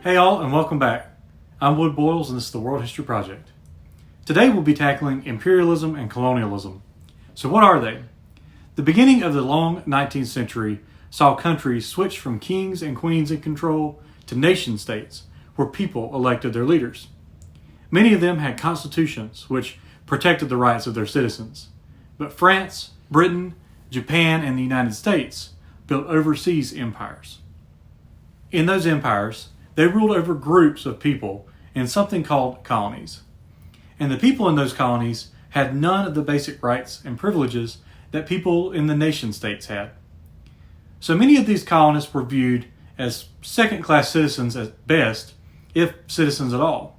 Hey all, and welcome back. I'm Wood Boyles, and this is the World History Project. Today we'll be tackling imperialism and colonialism. So what are they? The beginning of the long 19th century saw countries switch from kings and queens in control to nation states, where people elected their leaders. Many of them had constitutions which protected the rights of their citizens. But France, Britain, Japan, and the United States built overseas empires. In those empires, they ruled over groups of people in something called colonies. And the people in those colonies had none of the basic rights and privileges that people in the nation states had. So many of these colonists were viewed as second-class citizens at best, if citizens at all.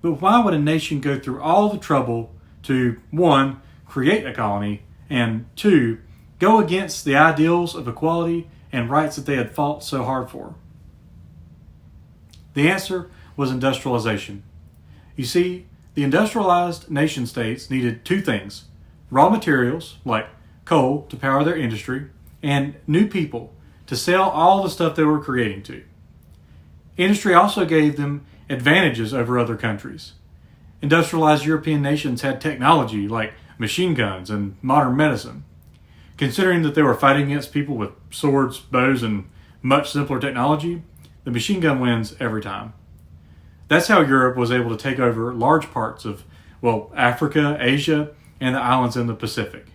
But why would a nation go through all the trouble to, 1, create a colony, and 2, go against the ideals of equality and rights that they had fought so hard for? The answer was industrialization. You see, the industrialized nation states needed two things: raw materials, like coal, to power their industry, and new people to sell all the stuff they were creating to. Industry also gave them advantages over other countries. Industrialized European nations had technology like machine guns and modern medicine. Considering that they were fighting against people with swords, bows, and much simpler technology, the machine gun wins every time. That's how Europe was able to take over large parts of, Africa, Asia, and the islands in the Pacific,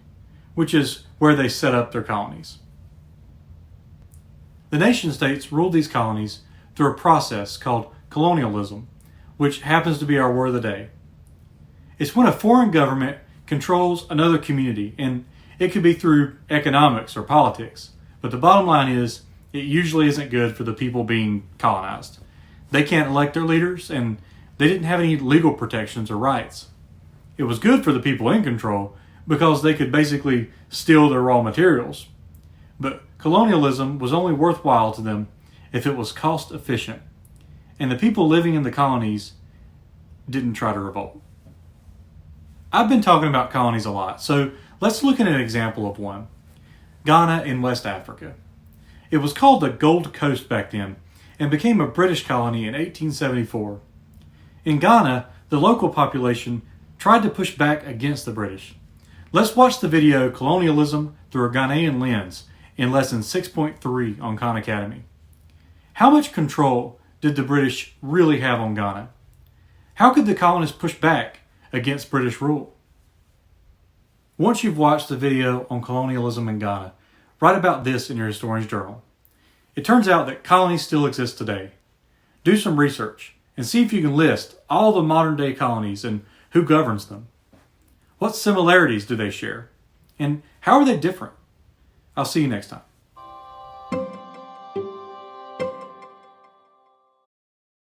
which is where they set up their colonies. The nation states ruled these colonies through a process called colonialism, which happens to be our word of the day. It's when a foreign government controls another community, and it could be through economics or politics, but the bottom line is, it usually isn't good for the people being colonized. They can't elect their leaders, and they didn't have any legal protections or rights. It was good for the people in control because they could basically steal their raw materials. But colonialism was only worthwhile to them if it was cost efficient, and the people living in the colonies didn't try to revolt. I've been talking about colonies a lot, so let's look at an example of one: Ghana in West Africa. It was called the Gold Coast back then and became a British colony in 1874. In Ghana, the local population tried to push back against the British. Let's watch the video Colonialism Through a Ghanaian Lens in lesson 6.3 on Khan Academy. How much control did the British really have on Ghana? How could the colonists push back against British rule? Once you've watched the video on colonialism in Ghana, write about this in your historian's journal. It turns out that colonies still exist today. Do some research and see if you can list all the modern day colonies and who governs them. What similarities do they share? And how are they different? I'll see you next time.